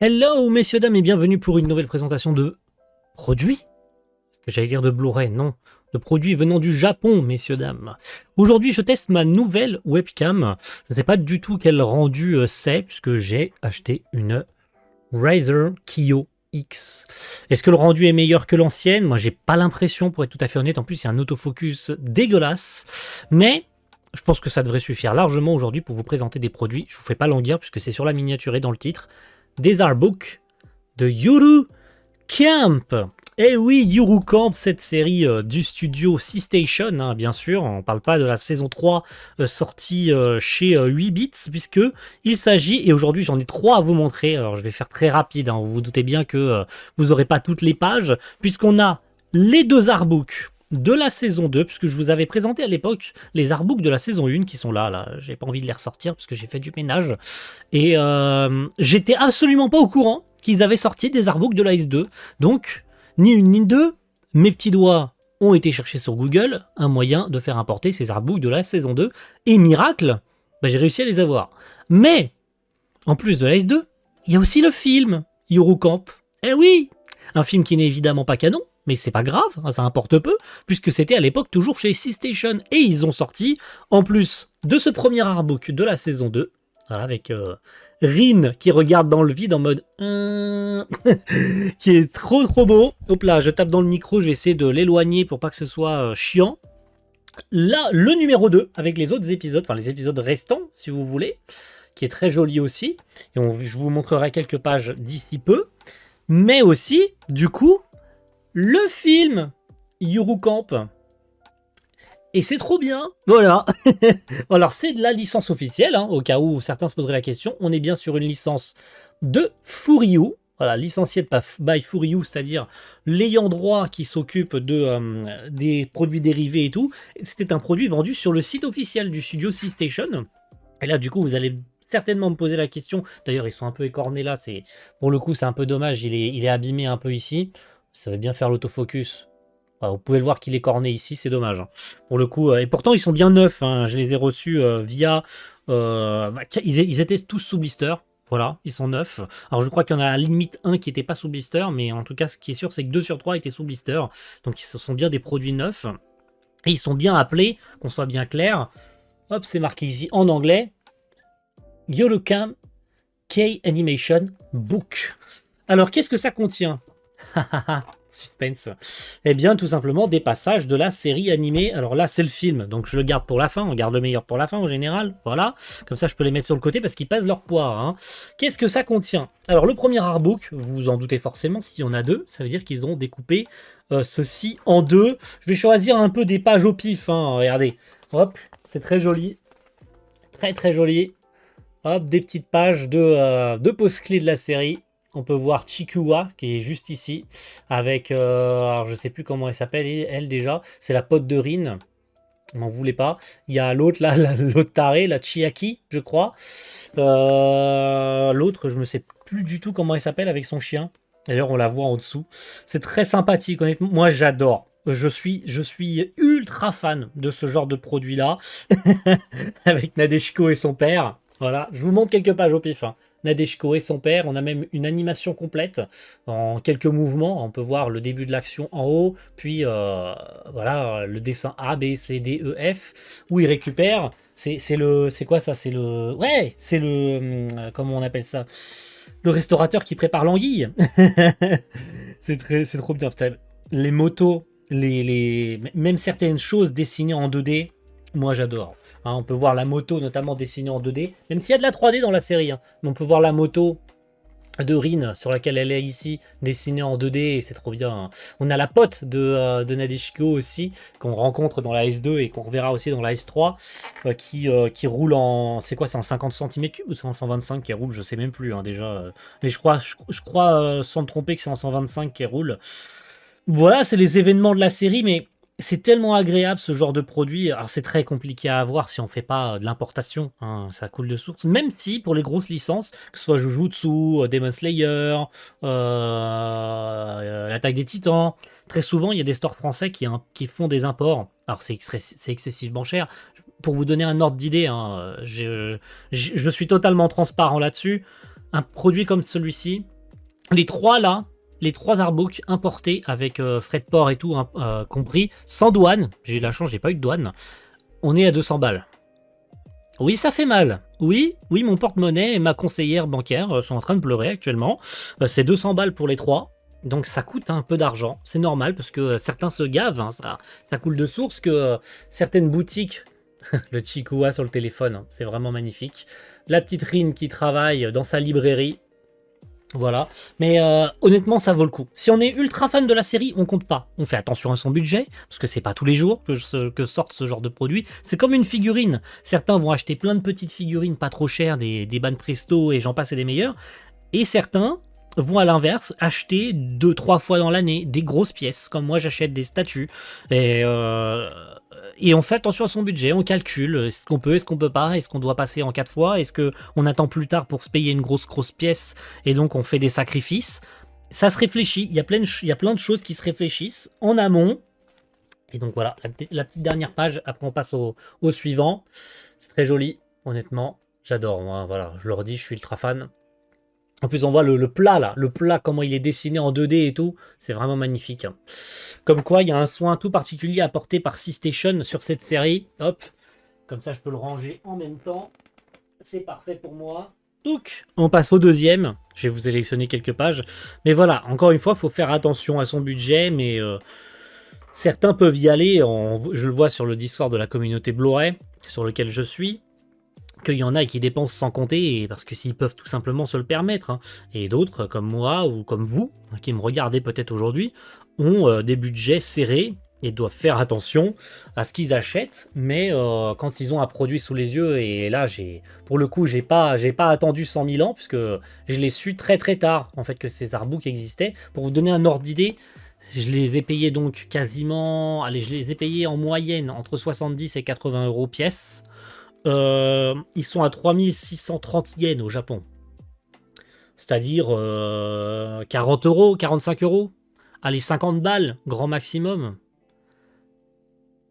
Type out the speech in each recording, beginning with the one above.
Hello messieurs, dames et bienvenue pour une nouvelle présentation de produits. Est-ce que j'allais dire de Blu-ray? Non, de produits venant du Japon, messieurs, dames. Aujourd'hui, je teste ma nouvelle webcam. Je ne sais pas du tout quel rendu c'est, puisque j'ai acheté une Razer Kiyo X. Est-ce que le rendu est meilleur que l'ancienne? Moi, j'ai pas l'impression, pour être tout à fait honnête. En plus, il y a un autofocus dégueulasse. Mais je pense que ça devrait suffire largement aujourd'hui pour vous présenter des produits. Je vous fais pas languir, puisque c'est sur la miniature et dans le titre. Des artbooks de Yuru Camp. Eh oui, Yuru Camp, cette série du studio C-Station, hein, bien sûr. On ne parle pas de la saison 3 sortie chez 8 bits, puisque il s'agit, et aujourd'hui j'en ai 3 à vous montrer. Alors je vais faire très rapide, hein, vous vous doutez bien que vous n'aurez pas toutes les pages, puisqu'on a les deux artbooks de la saison 2, puisque je vous avais présenté à l'époque les artbooks de la saison 1 qui sont là. J'ai pas envie de les ressortir parce que j'ai fait du ménage. Et j'étais absolument pas au courant qu'ils avaient sorti des artbooks de la S2. Donc, ni une ni deux, mes petits doigts ont été chercher sur Google un moyen de faire importer ces artbooks de la saison 2. Et miracle, bah, j'ai réussi à les avoir. Mais, en plus de la S2, il y a aussi le film Yuru Camp. Eh oui, un film qui n'est évidemment pas canon, mais c'est pas grave, ça importe peu, puisque c'était à l'époque toujours chez C-Station. Et ils ont sorti, en plus de ce premier artbook de la saison 2, voilà, avec Rin qui regarde dans le vide en mode qui est trop beau. Hop là, je tape dans le micro, je vais essayer de l'éloigner pour pas que ce soit chiant. Là, le numéro 2, avec les autres épisodes, enfin les épisodes restants, si vous voulez, qui est très joli aussi. Et je vous montrerai quelques pages d'ici peu. Mais aussi, du coup, le film Yuru Camp. Et c'est trop bien, voilà. Alors c'est de la licence officielle, hein, au cas où certains se poseraient la question. On est bien sur une licence de Furyu, voilà, licenciée by Furyu, c'est-à-dire l'ayant droit qui s'occupe des produits dérivés et tout. C'était un produit vendu sur le site officiel du studio C-Station. Et là, du coup, vous allez certainement me poser la question. D'ailleurs, ils sont un peu écornés là. Pour le coup, c'est un peu dommage. Il est abîmé un peu ici. Ça va bien faire l'autofocus. Vous pouvez le voir qu'il est corné ici, c'est dommage. Hein. Pour le coup, et pourtant ils sont bien neufs. Hein. Je les ai reçus via. Ils étaient tous sous blister. Voilà, ils sont neufs. Alors je crois qu'il y en a à la limite un qui n'était pas sous blister, mais en tout cas, ce qui est sûr, c'est que 2 sur 3 étaient sous blister. Donc ce sont bien des produits neufs. Et ils sont bien appelés, qu'on soit bien clair. Hop, c'est marqué ici en anglais. Yorukam K Animation Book. Alors qu'est-ce que ça contient? Suspense. Eh bien, tout simplement des passages de la série animée. Alors là, c'est le film, donc je le garde pour la fin. On garde le meilleur pour la fin en général. Voilà. Comme ça, je peux les mettre sur le côté parce qu'ils pèsent leur poids. Hein. Qu'est-ce que ça contient? Alors, le premier artbook, vous vous en doutez forcément, s'il y en a deux, ça veut dire qu'ils auront découpé ceci en deux. Je vais choisir un peu des pages au pif. Hein. Regardez. Hop, c'est très joli. Très joli. Hop, des petites pages de pause-clés de la série. On peut voir Chikuwa qui est juste ici avec alors je sais plus comment elle s'appelle elle déjà, c'est la pote de Rin. M'en voulez pas. Il y a l'autre là, l'autre taré, la Chiaki, je crois. L'autre, je ne sais plus du tout comment elle s'appelle avec son chien. D'ailleurs, on la voit en dessous. C'est très sympathique, honnêtement. Moi, j'adore. Je suis ultra fan de ce genre de produit-là. Avec Nadeshiko et son père. Voilà, je vous montre quelques pages au pif. Hein. Nadeshiko et son père, on a même une animation complète en quelques mouvements. On peut voir le début de l'action en haut, puis voilà le dessin A, B, C, D, E, F, où il récupère. C'est quoi ça? C'est le, ouais, c'est le, comment on appelle ça? Le restaurateur qui prépare l'anguille. C'est trop bien. Putain, les motos, même certaines choses dessinées en 2D, moi j'adore. Hein, on peut voir la moto notamment dessinée en 2D, même s'il y a de la 3D dans la série. Hein, mais on peut voir la moto de Rin sur laquelle elle est ici, dessinée en 2D, et c'est trop bien. Hein. On a la pote de Nadeshiko aussi, qu'on rencontre dans la S2 et qu'on reverra aussi dans la S3, qui roule en... C'est quoi, c'est en 50 cm3 ou c'est en 125 qu'elle roule? Je sais même plus hein, déjà. Mais je crois sans me tromper que c'est en 125 qu'elle roule. Voilà, c'est les événements de la série, mais c'est tellement agréable ce genre de produit. Alors c'est très compliqué à avoir si on fait pas de l'importation, hein, ça coule de source. Même si pour les grosses licences, que ce soit Jujutsu, Demon Slayer, l'Attaque des Titans, très souvent il y a des stores français qui font des imports. Alors c'est excessivement cher. Pour vous donner un ordre d'idée, hein, je suis totalement transparent là-dessus. un produit comme celui-ci, les trois là, les trois artbooks importés avec frais de port et tout compris, sans douane, j'ai eu la chance, j'ai pas eu de douane, on est à 200 balles. Oui, ça fait mal. Oui, mon porte-monnaie et ma conseillère bancaire sont en train de pleurer actuellement. C'est 200 balles pour les trois. Donc ça coûte un peu d'argent. C'est normal parce que certains se gavent. Hein, ça coule de source que certaines boutiques... le Chicoua sur le téléphone, hein, c'est vraiment magnifique. La petite Rine qui travaille dans sa librairie. Voilà, mais honnêtement ça vaut le coup. Si on est ultra fan de la série, on compte pas. On fait attention à son budget, parce que c'est pas tous les jours que sortent ce genre de produit. C'est comme une figurine. Certains vont acheter plein de petites figurines pas trop chères, des Ban Presto et j'en passe et des meilleurs. Et certains vont à l'inverse acheter 2-3 fois dans l'année des grosses pièces, comme moi j'achète des statues. Et on fait attention à son budget, on calcule, est-ce qu'on peut, est-ce qu'on peut pas, est-ce qu'on doit passer en 4 fois, est-ce qu'on attend plus tard pour se payer une grosse pièce, et donc on fait des sacrifices. Ça se réfléchit, il y a plein de choses qui se réfléchissent en amont. Et donc voilà, la petite dernière page, après on passe au suivant. C'est très joli, honnêtement, j'adore, moi, voilà, je le redis, je suis ultra fan. En plus, on voit le plat là, le plat, comment il est dessiné en 2D et tout, c'est vraiment magnifique. Comme quoi, il y a un soin tout particulier apporté par Seastation sur cette série. Hop, comme ça je peux le ranger en même temps. C'est parfait pour moi. Donc, on passe au deuxième. Je vais vous sélectionner quelques pages. Mais voilà, encore une fois, il faut faire attention à son budget, mais certains peuvent y aller. Je le vois sur le Discord de la communauté Blu-ray, sur lequel je suis. Qu'il y en a qui dépensent sans compter, parce que s'ils peuvent tout simplement se le permettre. Hein. Et d'autres, comme moi ou comme vous, qui me regardez peut-être aujourd'hui, ont des budgets serrés et doivent faire attention à ce qu'ils achètent. Mais quand ils ont un produit sous les yeux, et là, pour le coup, j'ai pas attendu 100 000 ans, puisque je l'ai su très très tard, en fait, que ces artbooks existaient. Pour vous donner un ordre d'idée, je les ai payés donc quasiment... Allez, je les ai payés en moyenne entre 70 et 80 euros pièce. Ils sont à 3630 yens au Japon. C'est-à-dire 40 euros, 45 euros. Allez, 50 balles, grand maximum.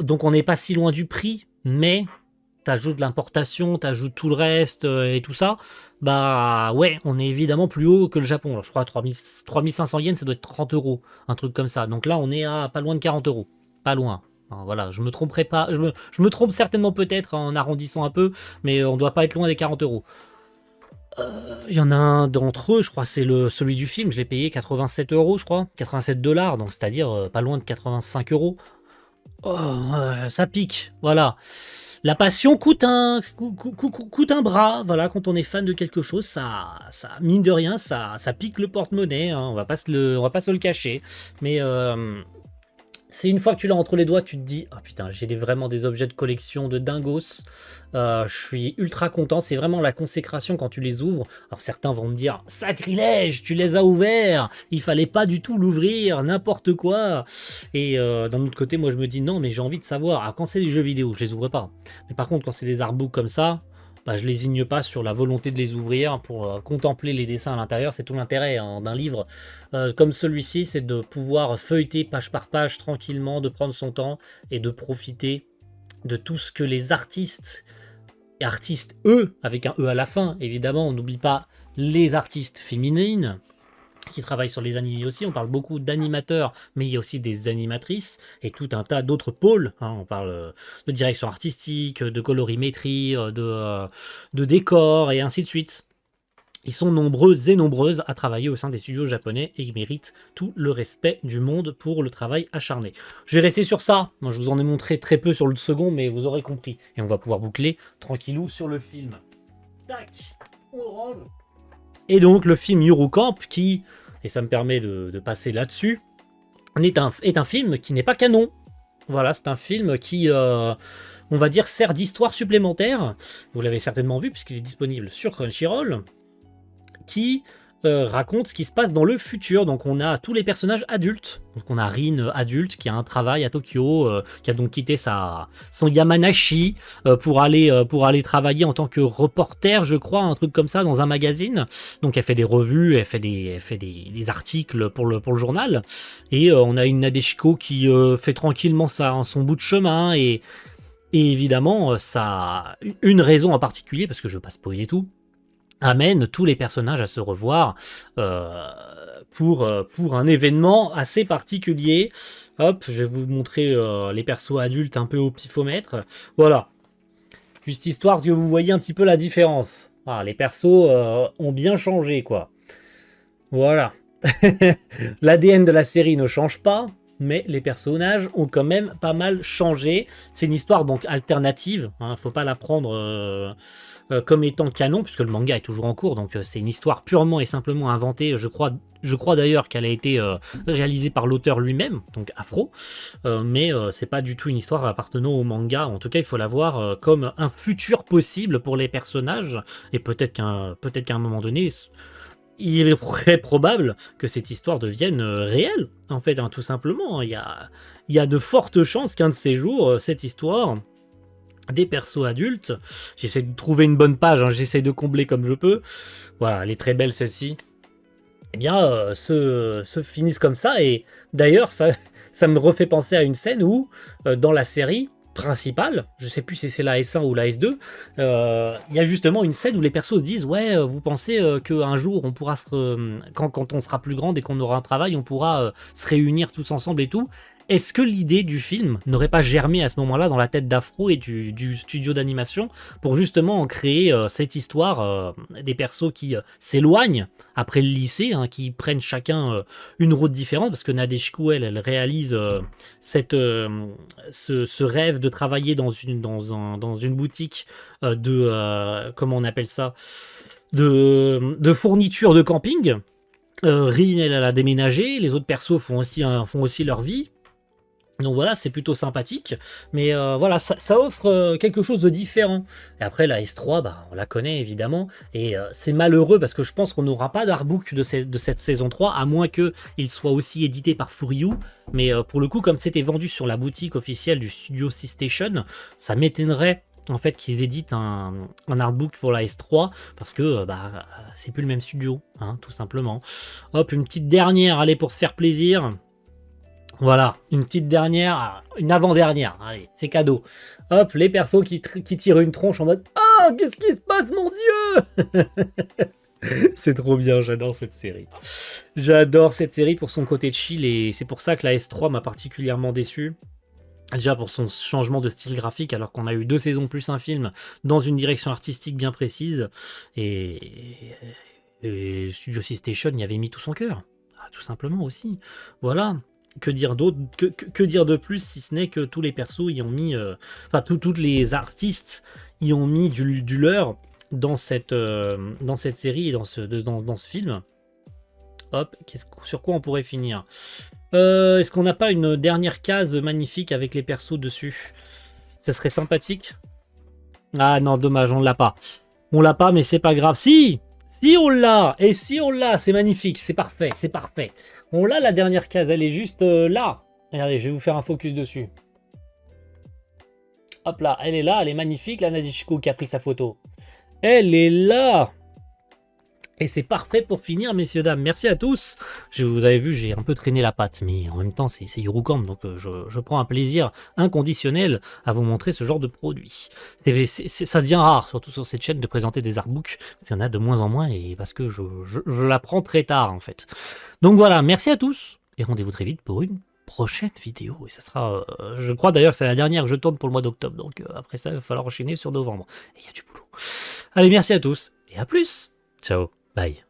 Donc on n'est pas si loin du prix, mais t'ajoutes l'importation, t'ajoutes tout le reste et tout ça. Bah ouais, on est évidemment plus haut que le Japon. Alors, je crois 3500 yens, ça doit être 30 euros. Un truc comme ça. Donc là, on est à pas loin de 40 euros. Pas loin. Alors voilà, je me tromperai pas, je me trompe certainement peut-être en arrondissant un peu, mais on doit pas être loin des 40 euros. Il y en a un d'entre eux, je crois, c'est celui du film, je l'ai payé 87 euros, je crois, 87 $, donc c'est-à-dire pas loin de 85 euros. Oh, ça pique, voilà. La passion coûte un bras, voilà, quand on est fan de quelque chose, ça mine de rien, ça pique le porte-monnaie, hein, on va pas se le cacher, mais... c'est une fois que tu l'as entre les doigts, tu te dis « Oh putain, j'ai vraiment des objets de collection de dingos. Je suis ultra content. » C'est vraiment la consécration quand tu les ouvres. Alors certains vont me dire « Sacrilège, tu les as ouverts. Il fallait pas du tout l'ouvrir, n'importe quoi. » Et d'un autre côté, moi je me dis « Non, mais j'ai envie de savoir. » Alors quand c'est des jeux vidéo, je les ouvre pas. Mais par contre, quand c'est des artbooks comme ça... Bah, je lésigne pas sur la volonté de les ouvrir pour contempler les dessins à l'intérieur. C'est tout l'intérêt hein, d'un livre comme celui-ci, c'est de pouvoir feuilleter page par page tranquillement, de prendre son temps et de profiter de tout ce que les artistes, eux, avec un E à la fin, évidemment, on n'oublie pas les artistes féminines, qui travaillent sur les animés aussi. On parle beaucoup d'animateurs, mais il y a aussi des animatrices et tout un tas d'autres pôles. Hein. On parle de direction artistique, de colorimétrie, de décor et ainsi de suite. Ils sont nombreux et nombreuses à travailler au sein des studios japonais et ils méritent tout le respect du monde pour le travail acharné. Je vais rester sur ça. Moi, je vous en ai montré très peu sur le second, mais vous aurez compris. Et on va pouvoir boucler tranquillou sur le film. Tac, on range. Et donc le film Yuru Camp qui, et ça me permet de passer là-dessus, est un film qui n'est pas canon. Voilà, c'est un film qui, on va dire, sert d'histoire supplémentaire. Vous l'avez certainement vu puisqu'il est disponible sur Crunchyroll, qui raconte ce qui se passe dans le futur. Donc on a tous les personnages adultes. Donc on a Rin adulte qui a un travail à Tokyo, qui a donc quitté son Yamanashi pour aller travailler en tant que reporter, je crois, un truc comme ça, dans un magazine. Donc elle fait des revues, elle fait des articles pour le journal. Et on a une Nadeshiko qui fait tranquillement son bout de chemin. Et évidemment, ça a une raison en particulier, parce que je ne veux pas spoiler tout. amène tous les personnages à se revoir pour un événement assez particulier. Hop, je vais vous montrer les persos adultes un peu au pifomètre. Voilà, juste histoire que vous voyez un petit peu la différence. Ah, les persos ont bien changé, quoi. Voilà. L'ADN de la série ne change pas, mais les personnages ont quand même pas mal changé. C'est une histoire donc alternative, hein, faut pas la prendre comme étant canon, puisque le manga est toujours en cours, donc c'est une histoire purement et simplement inventée. Je crois d'ailleurs qu'elle a été réalisée par l'auteur lui-même, donc Afro, mais c'est pas du tout une histoire appartenant au manga. En tout cas, il faut la voir comme un futur possible pour les personnages, et peut-être qu'à un moment donné, il est très probable que cette histoire devienne réelle, en fait, hein, tout simplement. Il y a de fortes chances qu'un de ces jours, cette histoire des persos adultes, j'essaie de trouver une bonne page, hein, j'essaie de combler comme je peux, voilà, elle est très belle celle-ci, eh bien, se finissent comme ça, et d'ailleurs, ça me refait penser à une scène où, dans la série principale, je sais plus si c'est la S1 ou la S2, il y a justement une scène où les persos se disent ouais, vous pensez qu'un jour on pourra quand on sera plus grand et qu'on aura un travail, on pourra se réunir tous ensemble et tout. Est-ce que l'idée du film n'aurait pas germé à ce moment-là dans la tête d'Afro et du studio d'animation pour justement créer cette histoire des persos qui s'éloignent après le lycée, hein, qui prennent chacun une route différente, parce que Nadeshiko, elle réalise ce rêve de travailler dans une boutique comment on appelle ça, de fourniture de camping. Rin, elle a déménagé, les autres persos font aussi leur vie. Donc voilà, c'est plutôt sympathique, mais voilà, ça offre quelque chose de différent. Et après, la S3, bah, on la connaît évidemment, et c'est malheureux parce que je pense qu'on n'aura pas d'artbook de cette saison 3, à moins qu'il soit aussi édité par Furiou. Mais pour le coup, comme c'était vendu sur la boutique officielle du studio C-Station, ça m'étonnerait en fait qu'ils éditent un artbook pour la S3, parce que bah, c'est plus le même studio, hein, tout simplement. Hop, une petite dernière, allez, pour se faire plaisir. Voilà, une petite dernière, une avant-dernière, allez, c'est cadeau. Hop, les persos qui tirent une tronche en mode « Oh, qu'est-ce qui se passe, mon Dieu !» C'est trop bien, j'adore cette série. J'adore cette série pour son côté chill, et c'est pour ça que la S3 m'a particulièrement déçu. Déjà pour son changement de style graphique, alors qu'on a eu 2 saisons plus un film dans une direction artistique bien précise, et Studio C-Station y avait mis tout son cœur, tout simplement aussi. Voilà. Que dire d'autre, que dire de plus, si ce n'est que tous les persos y ont mis, enfin tous les artistes y ont mis du leur dans cette série et dans ce film. Hop, sur quoi on pourrait finir? Est-ce qu'on n'a pas une dernière case magnifique avec les persos dessus? Ça serait sympathique. Ah non, dommage, on l'a pas. On l'a pas, mais c'est pas grave. Si on l'a, et si on l'a, c'est magnifique, c'est parfait, c'est parfait. On l'a, la dernière case, elle est juste là. Regardez, je vais vous faire un focus dessus. Hop là, elle est là, elle est magnifique, la Nadeshiko qui a pris sa photo. Elle est là. Et c'est parfait pour finir, messieurs, dames. Merci à tous. Vous avez vu, j'ai un peu traîné la patte, mais en même temps, c'est Eurocamp, donc je prends un plaisir inconditionnel à vous montrer ce genre de produit. Ça devient rare, surtout sur cette chaîne, de présenter des artbooks, parce qu'il y en a de moins en moins, et parce que je la prends très tard, en fait. Donc voilà, merci à tous, et rendez-vous très vite pour une prochaine vidéo. Et ça sera, je crois d'ailleurs que c'est la dernière que je tourne pour le mois d'octobre, donc après ça, il va falloir enchaîner sur novembre. Et il y a du boulot. Allez, merci à tous, et à plus. Ciao. Bye.